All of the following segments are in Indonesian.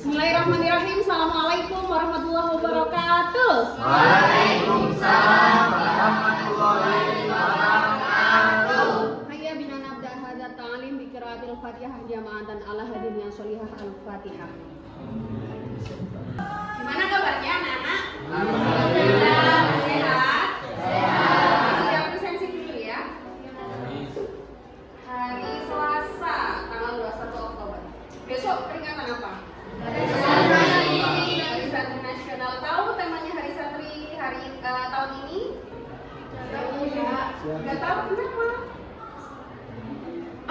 Bismillahirrahmanirrahim. Assalamualaikum warahmatullahi wabarakatuh. Waalaikumsalam warahmatullahi wabarakatuh. Hayya bina nabda hadza ta'lim bi qiraatil Fatihah jama'atan ala hadin yang sholihah al-Fatihah. Gimana kabarnya anak-anak? Alhamdulillah sehat. Siap presensi dulu ya. Hari Selasa tanggal 21 Oktober. Besok peringatan apa? Hari Santri Nasional. Tahu temanya Hari Santri tahun ini? Nggak tahu kenapa?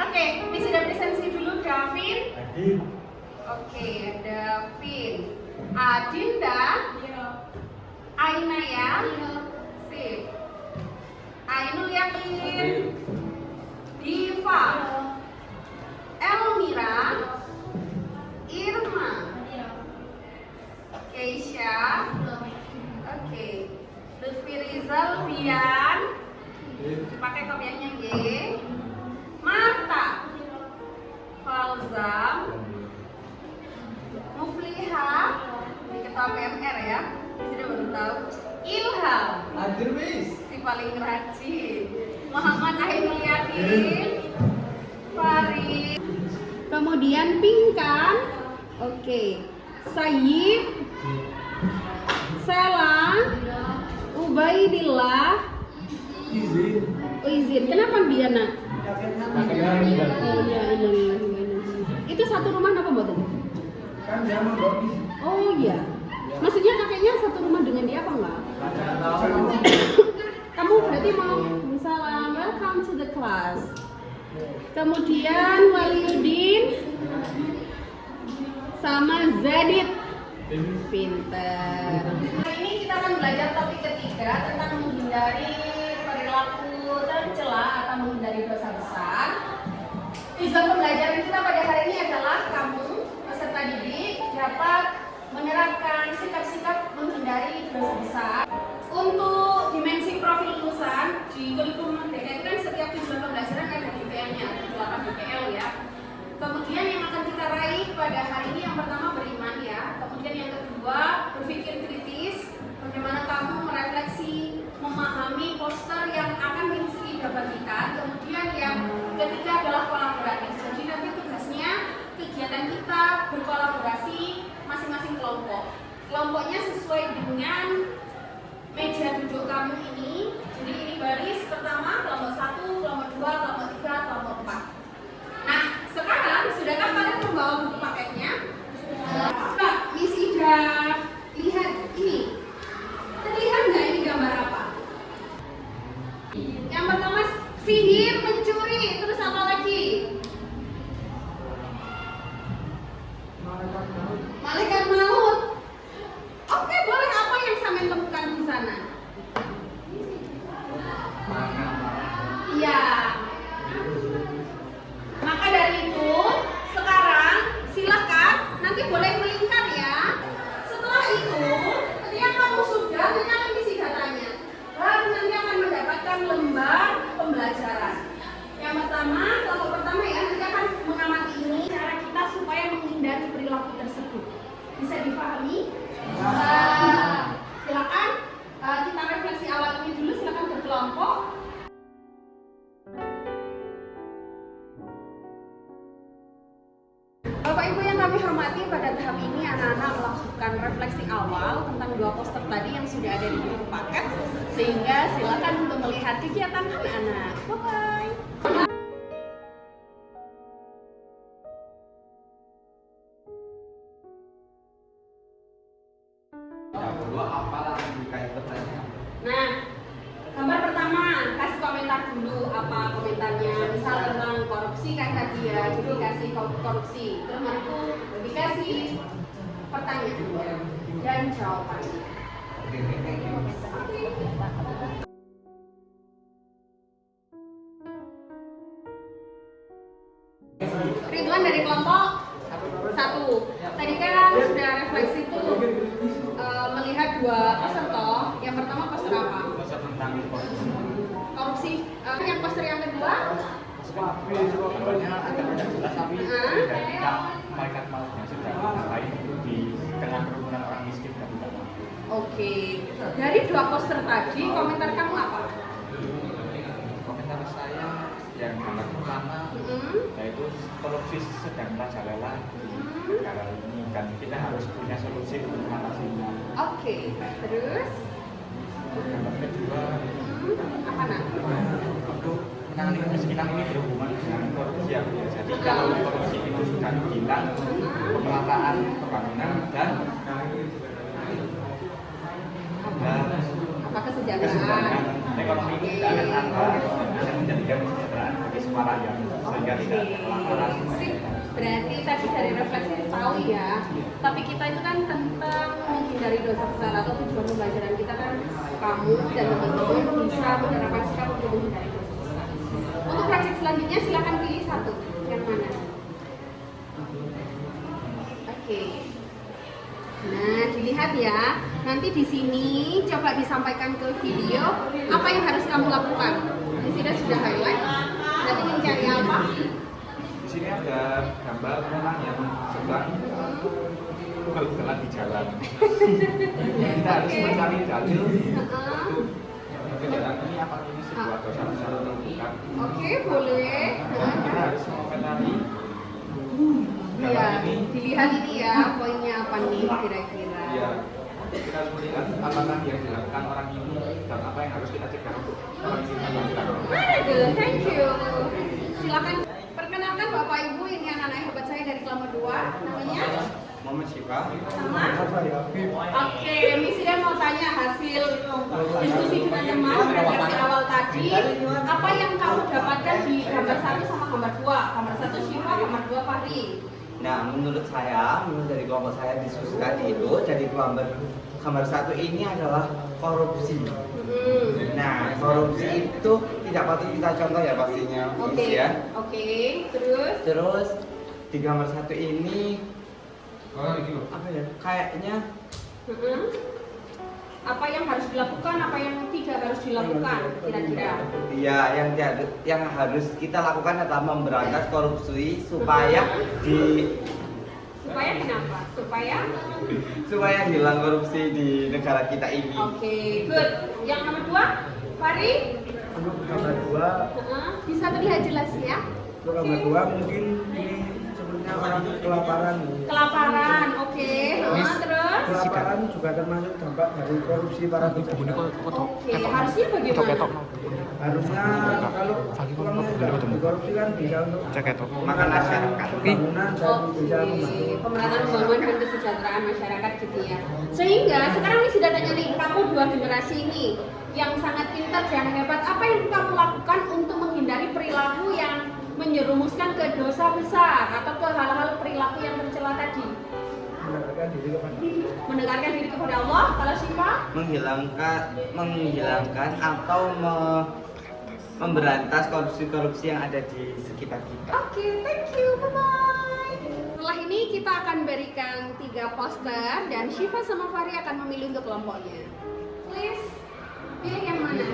Oke, bisa ada presensi dulu Davin. Oke, Davin. Adinda. Aina ya. Sip. Ainul Yakin. Diva. Elmira. Irma. Keisha. Oke. Lutfi Rizal Bian. Pakai kopiahnya G. Marta. Falzam. Mufliha. Ini ketua PMR ya. Sudah baru tahu. Ilham. Hadir Miss. Si paling rajin. Muhammad Ainul Yakin. Farid. Kemudian Pinkan. Oke. Sayyid. Sela. Ubaidillah. Izin. Kenapa dia nak? Oh iya, ini. Itu satu rumah apa mbak? Kan dia mau. Oh iya. Maksudnya kakeknya satu rumah dengan dia apa enggak? Kamu berarti mau salam, welcome to the class. Kemudian Waliuddin sama Zadid. Pinter. Hari ini kita akan belajar topik ketiga tentang menghindari perilaku tercela atau menghindari dosa besar. Tujuan pembelajaran kita pada hari ini adalah kamu peserta didik dapat menerapkan sikap-sikap menghindari dosa besar. Untuk dimensi profil lulusan di kurikulum Merdeka itu kan setiap tujuan pembelajaran ada DPL-nya, ada 8 DPL ya. Kemudian yang akan kita raih pada hari ini yang pertama beriman ya. Kemudian yang kedua berpikir kritis, bagaimana kamu merefleksi, memahami poster yang akan kita bagikan. Kemudian yang ketiga adalah kolaboratif. Jadi nanti tugasnya kegiatan kita berkolaborasi masing-masing kelompok. Kelompoknya sesuai dengan meja duduk kamu ini. Jadi ini baris pertama, kelompok 1, kelompok 2, kelompok 3, kelompok 4. Nah, sekarang sudahkah kalian membawa buku paketnya? Mbak, Miss Ida, lihat ini. Terlihat nggak ini gambar apa? Yang pertama sihir, mencuri, terus apa lagi? Malaikat maut. Oke, boleh apa yang sampai temukan di sana? Iya. Maka dari itu, sekarang silakan nanti boleh melingkar ya. Setelah itu, ketika kamu sudah, nanti akan isi datanya. Baru nanti akan mendapatkan lembar pembelajaran. Yang pertama, kelompok pertama ya, nanti akan mengamati ini cara kita supaya menghindari perilaku tersebut. Bisa dipahami? Silakan kita refleksi awal ini dulu, silakan berkelompok. Bapak Ibu yang kami hormati, pada tahap ini anak-anak melakukan refleksi awal tentang dua poster tadi yang sudah ada di buku paket, sehingga silakan untuk melihat kegiatan anak-anak. Bye. Yang kedua apalah kayak pertanyaan. Nah, gambar pertama kasih komentar dulu apa komentarnya. Misal tentang korupsi kan tadi ya, jadi dikasih korupsi. Terus itu dikasih pertanyaan dan jawabannya. Ridwan dari kelompok 1. Tadi kan sudah refleksi tuh melihat dua poster toh. Yang pertama poster apa? Poster tentang Korupsi. Yang poster yang kedua? Sebenarnya agak tidak jelas tapi tidak malaikat mautnya sudah ngapain itu di Oke. Dari 2 poster tadi, komentar kamu apa? Komentar saya yang gambar pertama yaitu korupsi sedang merajalela di negara ini dan kita harus punya solusi untuk mengatasinya. Oke. Terus? Gambar kedua Apa nak? untuk menangani kemiskinan ini berhubungan dengan korupsi ya. Jadi kalau korupsi itu sudah hilang, pemerataan pembangunan dan Apa kesejahteraan? kesejahteraan ekonomi ini tidak akan tambah dan bisa menjadikan kesejahteraan bagi semua rakyat sehingga tidak ada kelaparan. Sip. Berarti tadi dari refleksi tahu ya. Tapi kita itu kan tentang menghindari dosa besar atau tujuan pembelajaran kita kan kamu dan teman-teman bisa menerapkan sikap untuk menghindari dosa besar. Untuk proyek selanjutnya silakan pilih satu. Yang mana? Oke. Nah, dilihat ya. Nanti di sini coba disampaikan ke video apa yang harus kamu lakukan. Di sini sudah highlight. Nanti mencari apa? Di sini ada gambar orang yang sedang ugal-ugalan di jalan. Kita harus mencari dalil untuk kejadian ini apa ini sebuah dosa besar atau bukan. Oke, boleh. Kita harus mengenali Iya, gambar ini. dilihat ini ya, poinnya apa nih kira-kira. Iya, kita harus melihat apakah yang dilakukan orang ini dan apa yang harus kita cegah untuk orang ini melakukan. Very good, thank you. Silakan perkenalkan Bapak Ibu, ini anak-anak hebat saya dari kelompok 2, namanya Muhammad Syifa. sama. Oke, Misi dan mau tanya hasil diskusi dengan teman refleksi awal tadi, apa yang kamu dapatkan di gambar 1 sama gambar 2? Gambar 1 Syifa, gambar 2 Fahri. Nah, menurut dari kelompok saya diskusi tadi itu, jadi gambar 1 ini adalah korupsi. Nah, korupsi itu tidak patut kita contoh ya pastinya, Oke, ya. oke, terus? Terus di gambar 1 ini apa ya? Kayaknya Apa yang harus dilakukan, apa yang tidak harus dilakukan, kira-kira? ya yang harus kita lakukan adalah memberantas korupsi supaya Supaya kenapa? supaya hilang korupsi di negara kita ini. Oke, good. Yang nomor 2, Fahri? Untuk gambar 2, Bisa terlihat jelas ya? untuk gambar 2 mungkin ini sebenarnya orang kelaparan. Kelaparan, oke. Terus? Kelaparan juga termasuk dampak dari korupsi para pejabat. Oke, harusnya bagaimana? Harusnya kalau uangnya tidak dikorupsi kan bisa untuk Makan masyarakat. pembangunan dan bisa Oke, membantu. pemerataan pembangunan dan kesejahteraan masyarakat gitu ya. Sehingga sekarang ini sudah tanya nih, kamu 2 generasi ini yang sangat pintar dan hebat, apa yang kamu lakukan untuk menghindari perilaku yang menjerumuskan ke dosa besar atau ke hal-hal perilaku yang tercela tadi? Mendekatkan diri kepada Allah. Kalau Syifa? menghilangkan atau memberantas korupsi yang ada di sekitar kita. Oke, thank you, bye-bye. Setelah ini kita akan berikan 3 poster dan Syifa sama Fahri akan memilih untuk kelompoknya. Please, pilih yang mana?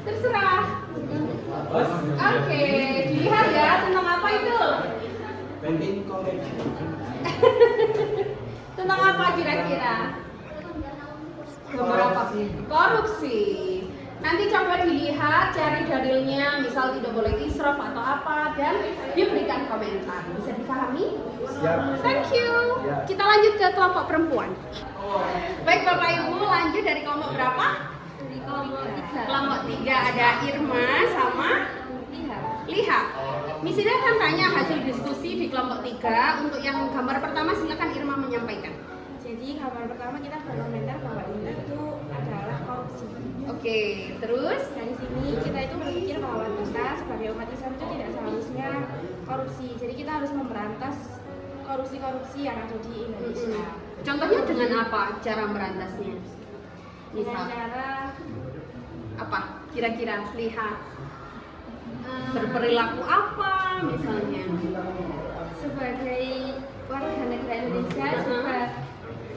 Terserah. Oke, dilihat ya, tentang apa itu? Mungkin korupsi. Tentang apa kira-kira? Gambar apa? Korupsi. Nanti coba dilihat, cari dalilnya, misal tidak boleh israf atau apa, dan diberikan komentar. Bisa dipahami? Siap. Thank you. Ya. Kita lanjut ke kelompok perempuan. Baik Bapak Ibu, lanjut dari kelompok berapa? Di kelompok 3. Kelompok 3 ada Irma sama Liha. Misi akan tanya hasil diskusi di kelompok 3. Untuk yang gambar pertama silakan Irma menyampaikan. Jadi gambar pertama kita berkomentar bahwa ini itu adalah korupsi. Oke, terus? Dari sini kita itu berpikir bahwa kita sebagai umat Islam itu tidak seharusnya korupsi. Jadi kita harus memberantas korupsi yang ada di Indonesia. Contohnya dengan apa cara merantasnya? Dengan Misal cara apa? Kira-kira lihat berperilaku apa misalnya? sebagai warga negara Indonesia juga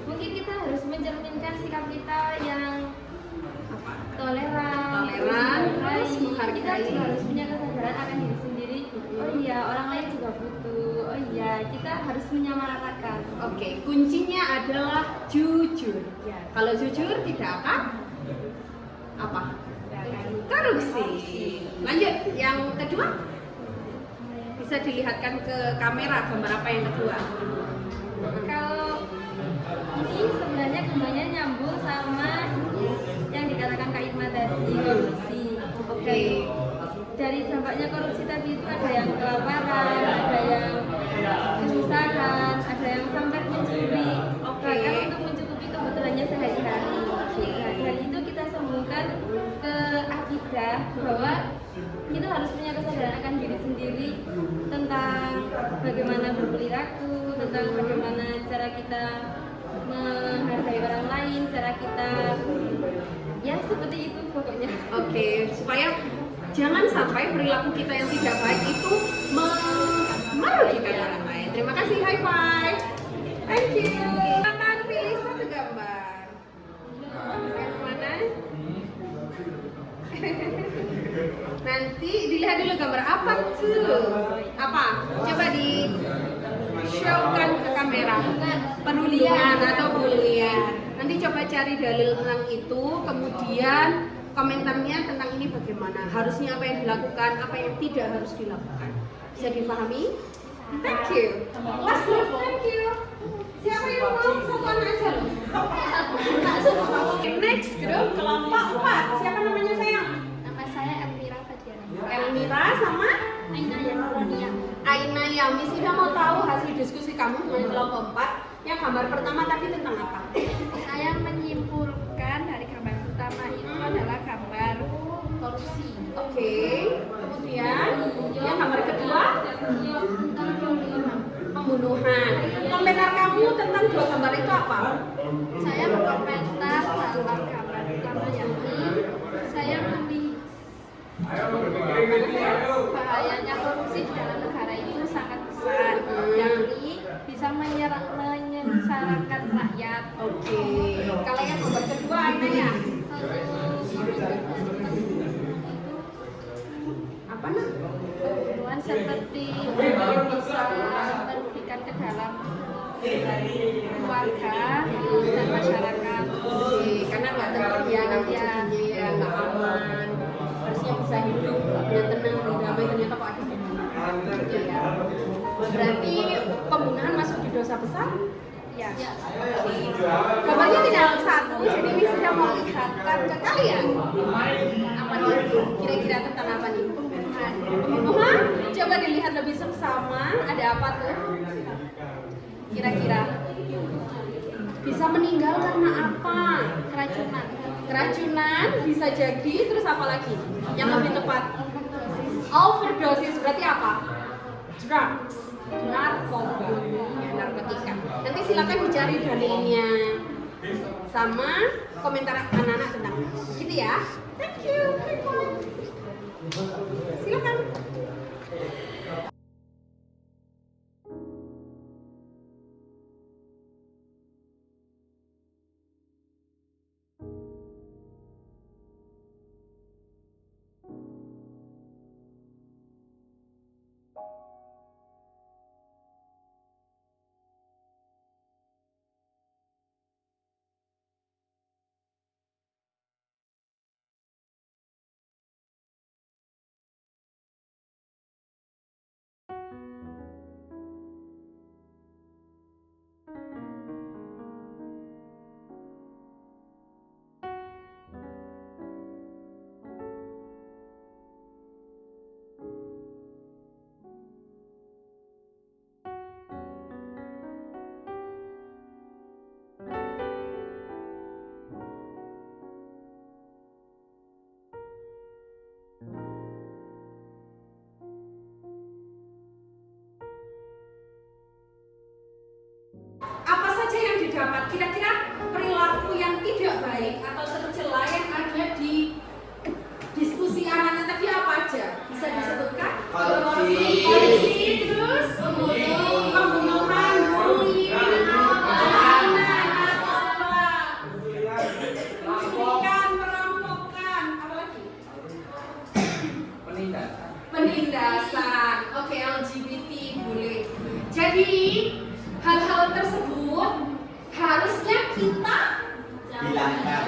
mungkin kita harus mencerminkan sikap kita yang toleran, Terus kita menghargai. juga harus punya kesadaran akan diri sendiri. Oh iya, orang lain juga butuh. Oh iya, Ya, kita harus menyamaratakan. Oke, kuncinya adalah jujur. Ya. Kalau jujur tidak akan apa? Tidak akan Korupsi. Lanjut, yang kedua bisa dilihatkan ke kamera gambar apa yang kedua? Kalau ini sebenarnya gambarnya nyambung sama yang dikatakan Kak Irma tadi, korupsi. Oke. Dari dampaknya korupsi tadi itu ada yang kelaparan, ada yang kesusahan, ada yang sampai mencuri. Oke. Bahkan untuk mencukupi kebutuhannya sehari-hari. Nah, dari itu kita sambungkan ke akidah bahwa kita harus punya kesadaran akan diri sendiri tentang bagaimana berperilaku, tentang bagaimana cara kita menghargai orang lain, cara kita ya seperti itu pokoknya. Oke, supaya jangan sampai perilaku kita yang tidak baik itu merugikan orang lain. Terima kasih, high five. Thank you. Akan pilih satu gambar. Yang mana? Nanti dilihat dulu gambar apa tuh? Apa? Coba di showkan ke kamera. Perundungan atau bulian. Nanti coba cari dalil tentang itu, kemudian komentarnya tentang ini bagaimana, harusnya apa yang dilakukan, apa yang tidak harus dilakukan. Bisa dipahami? Thank you. Last one, thank you. Siapa yang mau? Satu anak aja loh. Next grup kelompok 4. Siapa namanya sayang? Nama saya Elmira Fadiana. Elmira sama Aina Yasronia. Aina Yami. Sudah mau tahu hasil diskusi kamu dengan kelompok 4? Yang gambar pertama tadi tentang apa? Saya menyimpulkan dari gambar pertama itu adalah gambar korupsi. Oke. Kemudian yang gambar kedua pembunuhan. Komentar kamu tentang dua gambar itu apa? Saya berkomentar dalam gambar pertama yakni saya melihat bahayanya korupsi di dalam negara itu sangat besar, yakni bisa menyengsarakan rakyat. Oke. Kalau yang gambar kedua Aina ya? Apa nah? Pembunuhan seperti bisa merugikan ke dalam keluarga dan masyarakat. Oke, karena nggak tenang ya nanti jadinya ya nggak aman. Harusnya bisa hidup dengan tenang dan damai, ternyata kok ada pembunuhan. Gitu ya. Berarti pembunuhan masuk di dosa besar? Ya. Gambarnya tidak satu, jadi ini sudah mau lihatkan ke kalian. Apa nih? Kira-kira tentang apa nih? Pembunuhan. Pembunuhan? Coba dilihat lebih seksama. Ada apa tuh? Kira-kira bisa meninggal karena apa? Keracunan. Keracunan bisa jadi. Terus apa lagi? Yang lebih tepat? Overdosis. Berarti apa? Drugs. Narkoba. Ya, narkotika. Nanti silakan dicari dalilnya sama komentar anak-anak tentang gitu ya. Thank you. Silakan. Apa saja yang didapat? Kira-kira perilaku yang tidak baik atau tercela yang ada di diskusi anak-anak tadi apa aja? Bisa disebutkan? Korupsi, terus pembunuhan, bullying, narkoba, penculikan, perampokan, apa lagi? Penindasan. Oke, LGBT boleh. Jadi hal-hal tersebut harusnya kita Hilangkan.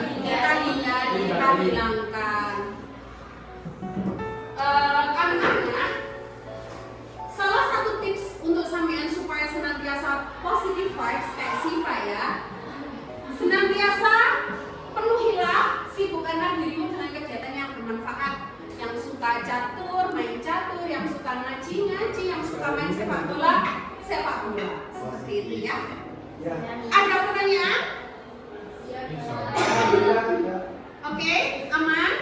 hindari, kita hilangkan. Anak-anak, salah satu tips untuk sampean supaya senantiasa positive vibes kayak Siva ya, senantiasa penuhilah, sibukkanlah dirimu dengan kegiatan yang bermanfaat, yang suka catur, main catur, yang suka ngaji, yang suka main sepak bola, seperti itu ya. Ada pertanyaan? Oke, aman?